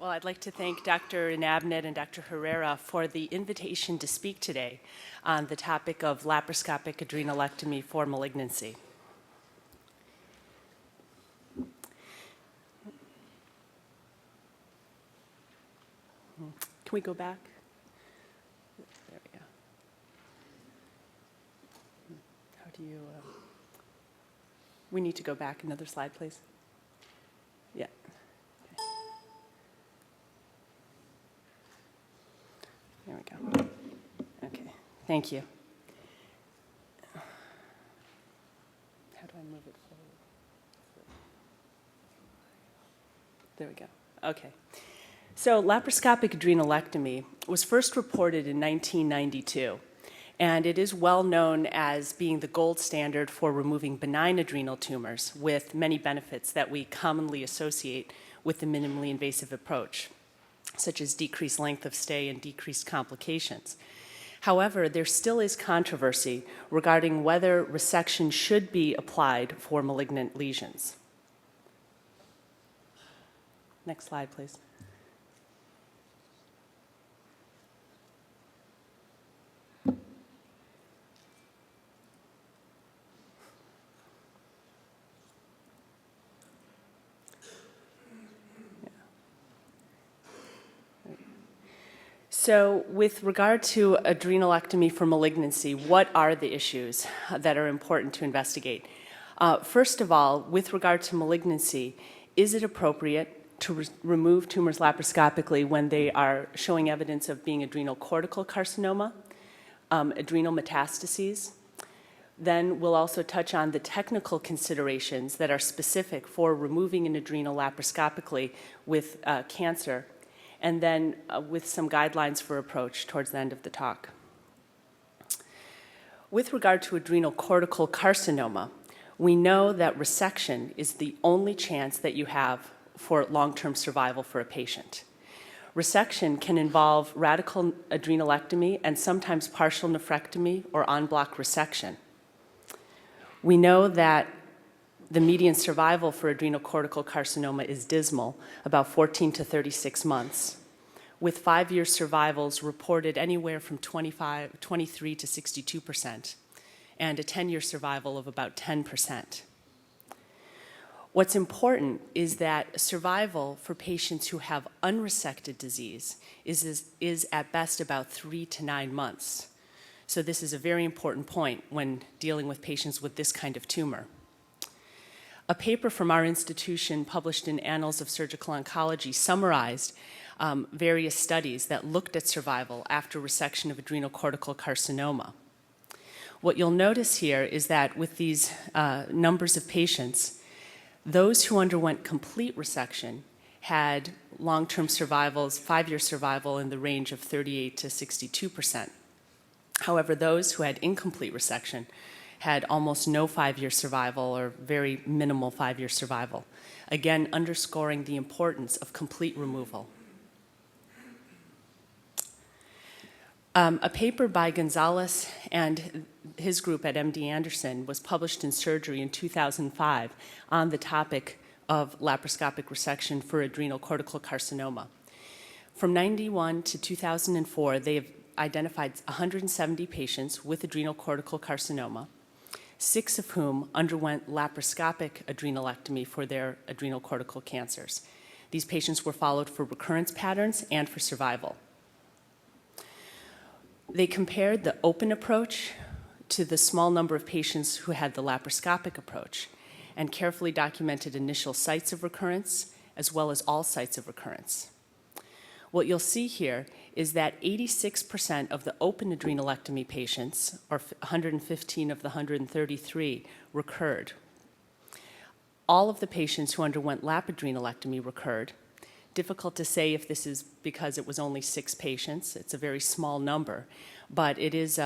Well, I'd like to thank Dr. Inabnet and Dr. Herrera for the invitation to speak today on the topic of laparoscopic adrenalectomy for malignancy. Can we go back? There we go. How do you... we need to go back another slide, please. Yeah. There we go. Okay, thank you. How do I move it forward? There we go. Okay. So laparoscopic adrenalectomy was first reported in 1992, and it is well known as being the gold standard for removing benign adrenal tumors with many benefits that we commonly associate with the minimally invasive approach, such as decreased length of stay and decreased complications. However, there still is controversy regarding whether resection should be applied for malignant lesions. Next slide, please. So with regard to adrenalectomy for malignancy, what are the issues that are important to investigate? First of all, with regard to malignancy, is it appropriate to remove tumors laparoscopically when they are showing evidence of being adrenocortical carcinoma, adrenal metastases? Then we'll also touch on the technical considerations that are specific for removing an adrenal laparoscopically with cancer, and then with some guidelines for approach towards the end of the talk. With regard to adrenocortical carcinoma, we know that resection is the only chance that you have for long-term survival for a patient. Resection can involve radical adrenalectomy and sometimes partial nephrectomy or en-bloc resection. We know that the median survival for adrenocortical carcinoma is dismal, about 14 to 36 months, with 5-year survivals reported anywhere from 23 to 62%, and a 10-year survival of about 10%. What's important is that survival for patients who have unresected disease is at best about 3 to 9 months. So this is a very important point when dealing with patients with this kind of tumor. A paper from our institution published in Annals of Surgical Oncology summarized various studies that looked at survival after resection of adrenocortical carcinoma. What you'll notice here is that with these numbers of patients, those who underwent complete resection had long-term survivals, 5-year survival in the range of 38 to 62%. However, those who had incomplete resection had almost no 5-year survival or very minimal 5-year survival, again underscoring the importance of complete removal. A paper by Gonzalez and his group at MD Anderson was published in Surgery in 2005 on the topic of laparoscopic resection for adrenocortical carcinoma. From 1991 to 2004, they have identified 170 patients with adrenocortical carcinoma, 6 of whom underwent laparoscopic adrenalectomy for their adrenocortical cancers. These patients were followed for recurrence patterns and for survival. They compared the open approach to the small number of patients who had the laparoscopic approach and carefully documented initial sites of recurrence as well as all sites of recurrence. What you'll see here is that 86% of the open adrenalectomy patients, or 115 of the 133, recurred. All of the patients who underwent lapadrenalectomy recurred. Difficult to say if this is because it was only 6 patients. It's a very small number, but it is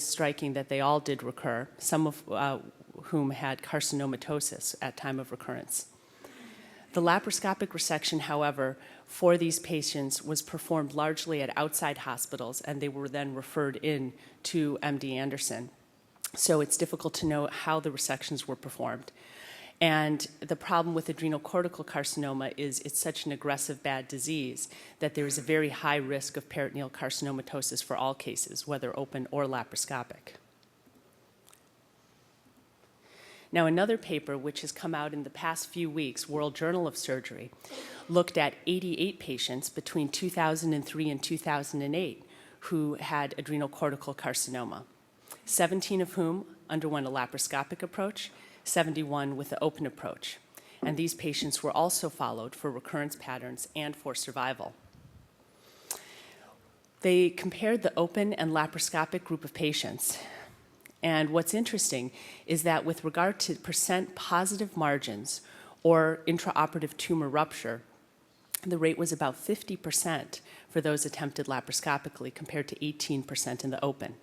striking that they all did recur, some of whom had carcinomatosis at time of recurrence. The laparoscopic resection, however, for these patients was performed largely at outside hospitals, and they were then referred in to MD Anderson. So it's difficult to know how the resections were performed. And the problem with adrenocortical carcinoma is it's such an aggressive bad disease that there is a very high risk of peritoneal carcinomatosis for all cases, whether open or laparoscopic. Now, another paper which has come out in the past few weeks, World Journal of Surgery, looked at 88 patients between 2003 and 2008 who had adrenocortical carcinoma, 17 of whom underwent a laparoscopic approach, 71 with the open approach. And these patients were also followed for recurrence patterns and for survival. They compared the open and laparoscopic group of patients. And what's interesting is that with regard to percent positive margins or intraoperative tumor rupture, the rate was about 50% for those attempted laparoscopically compared to 18% in the open.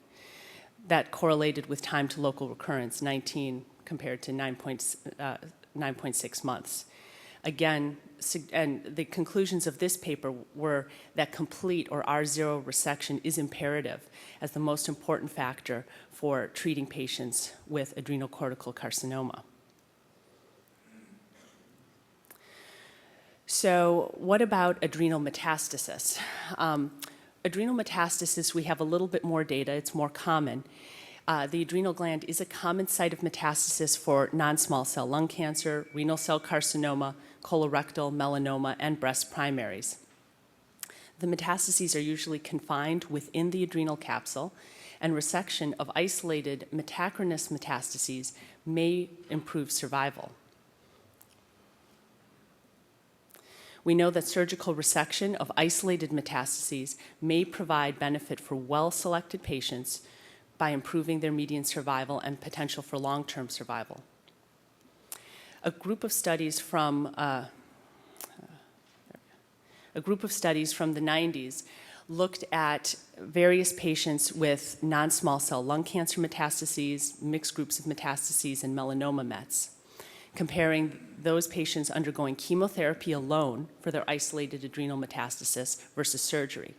That correlated with time to local recurrence, 19 compared to 9.6 months. Again, and the conclusions of this paper were that complete or R0 resection is imperative as the most important factor for treating patients with adrenocortical carcinoma. So what about adrenal metastasis? Adrenal metastasis, we have a little bit more data. It's more common. The adrenal gland is a common site of metastasis for non-small cell lung cancer, renal cell carcinoma, colorectal, melanoma, and breast primaries. The metastases are usually confined within the adrenal capsule, and resection of isolated metachronous metastases may improve survival. We know that surgical resection of isolated metastases may provide benefit for well-selected patients by improving their median survival and potential for long-term survival. A group of studies from the 90s looked at various patients with non-small cell lung cancer metastases, mixed groups of metastases, and melanoma mets, comparing those patients undergoing chemotherapy alone for their isolated adrenal metastasis versus surgery.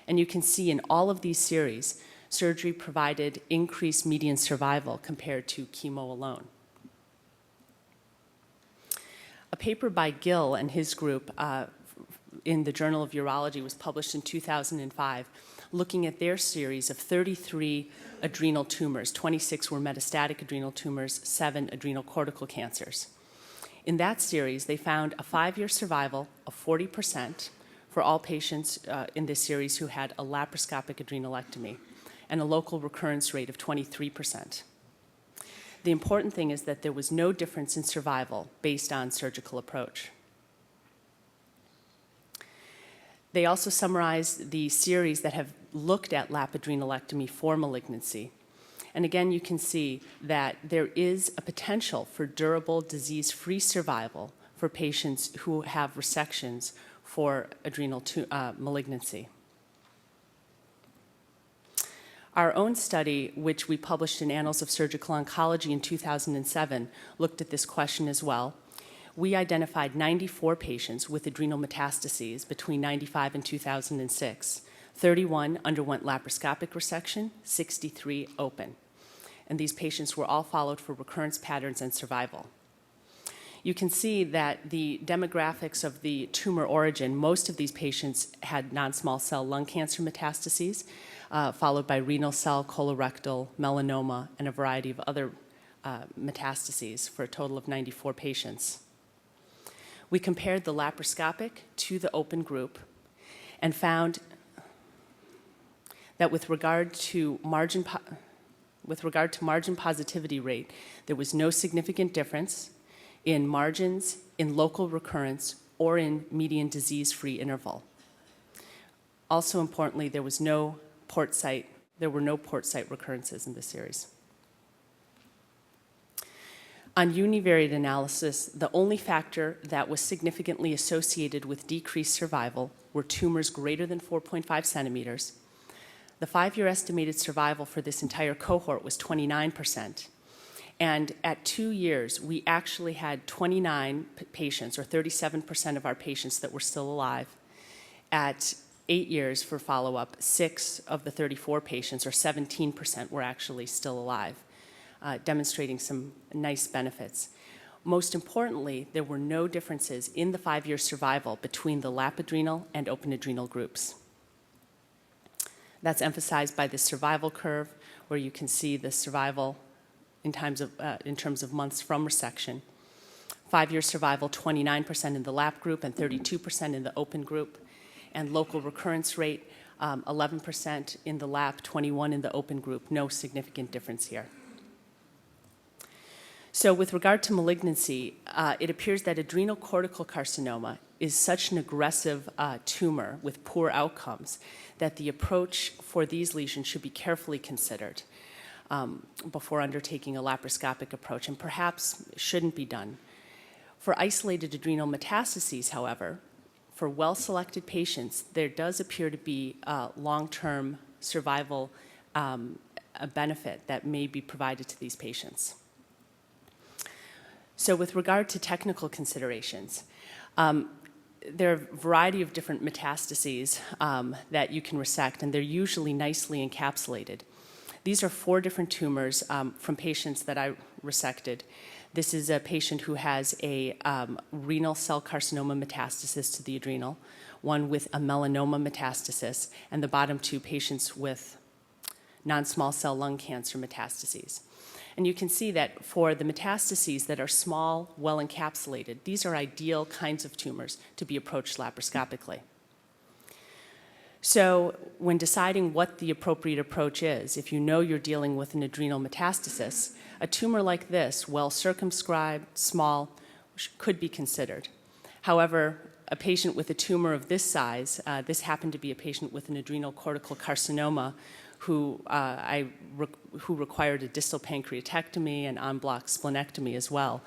And you can see in all of these series, surgery provided increased median survival compared to chemo alone. A paper by Gill and his group in the Journal of Urology was published in 2005, looking at their series of 33 adrenal tumors. 26 were metastatic adrenal tumors, 7 adrenocortical cancers. In that series, they found a 5-year survival of 40% for all patients in this series who had a laparoscopic adrenalectomy, and a local recurrence rate of 23%. The important thing is that there was no difference in survival based on surgical approach. They also summarized the series that have looked at lapadrenalectomy for malignancy. And again, you can see that there is a potential for durable disease-free survival for patients who have resections for adrenal malignancy. Our own study, which we published in Annals of Surgical Oncology in 2007, looked at this question as well. We identified 94 patients with adrenal metastases between 1995 and 2006. 31 underwent laparoscopic resection, 63 open. And these patients were all followed for recurrence patterns and survival. You can see that the demographics of the tumor origin, most of these patients had non-small cell lung cancer metastases, followed by renal cell, colorectal, melanoma, and a variety of other metastases for a total of 94 patients. We compared the laparoscopic to the open group and found that with regard to margin positivity rate, there was no significant difference in margins, in local recurrence, or in median disease-free interval. Also importantly, there were no port site recurrences in this series. On univariate analysis, the only factor that was significantly associated with decreased survival were tumors greater than 4.5 centimeters. The 5-year estimated survival for this entire cohort was 29%. And at 2 years, we actually had 29 patients, or 37% of our patients, that were still alive. At 8 years for follow-up, 6 of the 34 patients, or 17%, were actually still alive, demonstrating some nice benefits. Most importantly, there were no differences in the 5-year survival between the lap adrenal and open adrenal groups. That's emphasized by the survival curve, where you can see the survival in terms of months from resection. 5-year survival, 29% in the lap group and 32% in the open group. And local recurrence rate, 11% in the lap, 21% in the open group. No significant difference here. So with regard to malignancy, it appears that adrenocortical carcinoma is such an aggressive tumor with poor outcomes that the approach for these lesions should be carefully considered before undertaking a laparoscopic approach, and perhaps shouldn't be done. For isolated adrenal metastases, however, for well-selected patients, there does appear to be long-term survival a benefit that may be provided to these patients. So with regard to technical considerations, there are a variety of different metastases that you can resect, and they're usually nicely encapsulated. These are 4 different tumors from patients that I resected. This is a patient who has a renal cell carcinoma metastasis to the adrenal, one with a melanoma metastasis, and the bottom 2 patients with non-small cell lung cancer metastases. And you can see that for the metastases that are small, well encapsulated, these are ideal kinds of tumors to be approached laparoscopically. So when deciding what the appropriate approach is, if you know you're dealing with an adrenal metastasis, a tumor like this, well circumscribed, small, could be considered. However, a patient with a tumor of this size, this happened to be a patient with an adrenocortical carcinoma who required a distal pancreatectomy and en bloc splenectomy as well.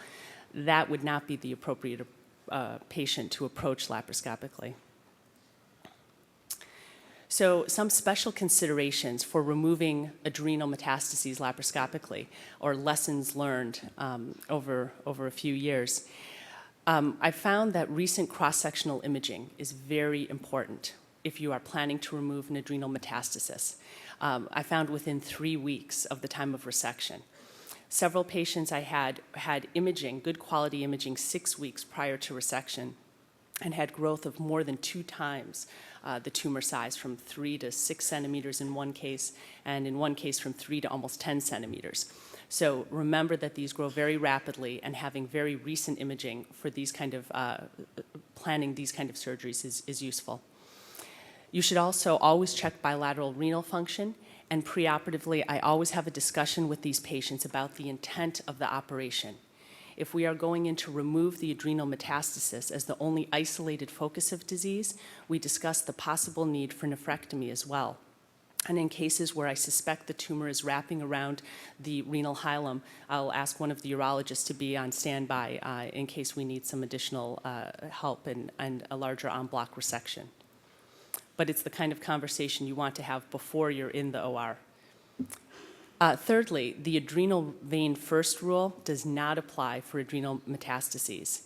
That would not be the appropriate patient to approach laparoscopically. So some special considerations for removing adrenal metastases laparoscopically, or lessons learned over a few years. I found that recent cross-sectional imaging is very important if you are planning to remove an adrenal metastasis. I found within 3 weeks of the time of resection. Several patients I had imaging, good quality imaging, 6 weeks prior to resection, and had growth of more than 2 times the tumor size, from 3 to 6 centimeters in one case, and in one case from 3 to almost 10 centimeters. So remember that these grow very rapidly, and having very recent imaging for these kind of, planning these kind of surgeries is useful. You should also always check bilateral renal function, and preoperatively, I always have a discussion with these patients about the intent of the operation. If we are going in to remove the adrenal metastasis as the only isolated focus of disease, we discuss the possible need for nephrectomy as well. And in cases where I suspect the tumor is wrapping around the renal hilum, I'll ask one of the urologists to be on standby in case we need some additional help and a larger en bloc resection. But it's the kind of conversation you want to have before you're in the OR. Thirdly, the adrenal vein first rule does not apply for adrenal metastases.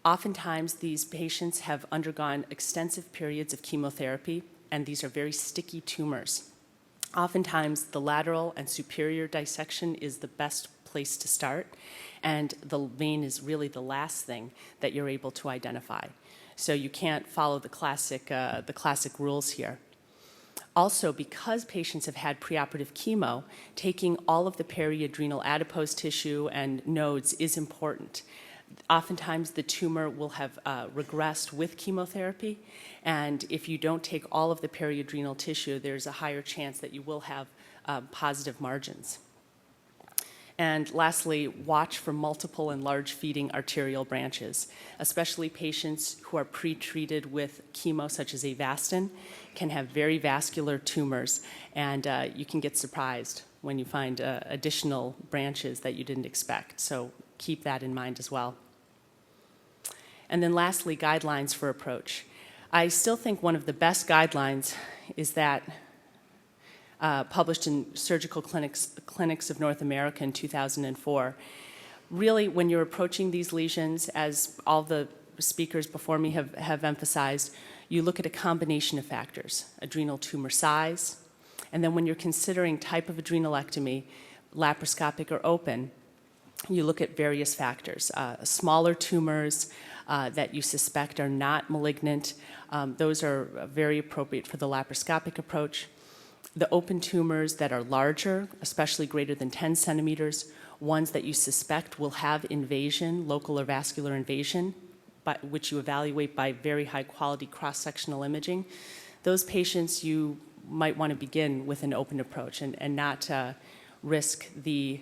Oftentimes, these patients have undergone extensive periods of chemotherapy, and these are very sticky tumors. Oftentimes, the lateral and superior dissection is the best place to start, and the vein is really the last thing that you're able to identify. So you can't follow the classic rules here. Also, because patients have had preoperative chemo, taking all of the periadrenal adipose tissue and nodes is important. Oftentimes, the tumor will have regressed with chemotherapy, and if you don't take all of the periadrenal tissue, there's a higher chance that you will have positive margins. And lastly, watch for multiple and large feeding arterial branches. Especially patients who are pre-treated with chemo, such as Avastin, can have very vascular tumors, and you can get surprised when you find additional branches that you didn't expect. So keep that in mind as well. And then lastly, guidelines for approach. I still think one of the best guidelines is that published in Surgical Clinics of North America in 2004. Really, when you're approaching these lesions, as all the speakers before me have emphasized, you look at a combination of factors: adrenal tumor size, and then when you're considering type of adrenalectomy, laparoscopic or open, you look at various factors. Smaller tumors that you suspect are not malignant, those are very appropriate for the laparoscopic approach. The open tumors that are larger, especially greater than 10 centimeters, ones that you suspect will have invasion, local or vascular invasion, which you evaluate by very high quality cross-sectional imaging, those patients you might want to begin with an open approach and not risk the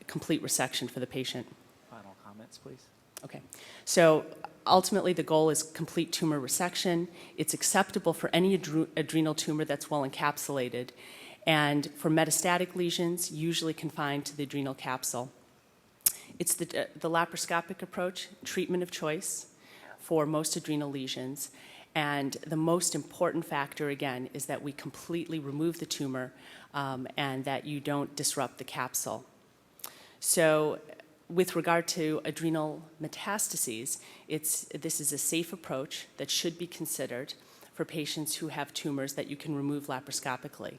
complete resection for the patient. Final comments, please. Okay. So ultimately, the goal is complete tumor resection. It's acceptable for any adrenal tumor that's well encapsulated. And for metastatic lesions, usually confined to the adrenal capsule. It's the laparoscopic approach, treatment of choice for most adrenal lesions. And the most important factor, again, is that we completely remove the tumor and that you don't disrupt the capsule. So with regard to adrenal metastases, this is a safe approach that should be considered for patients who have tumors that you can remove laparoscopically.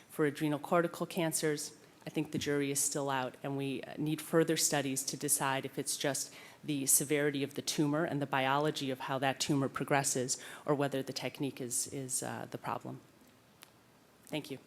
For adrenocortical cancers, I think the jury is still out, and we need further studies to decide if it's just the severity of the tumor and the biology of how that tumor progresses, or whether the technique is the problem. Thank you.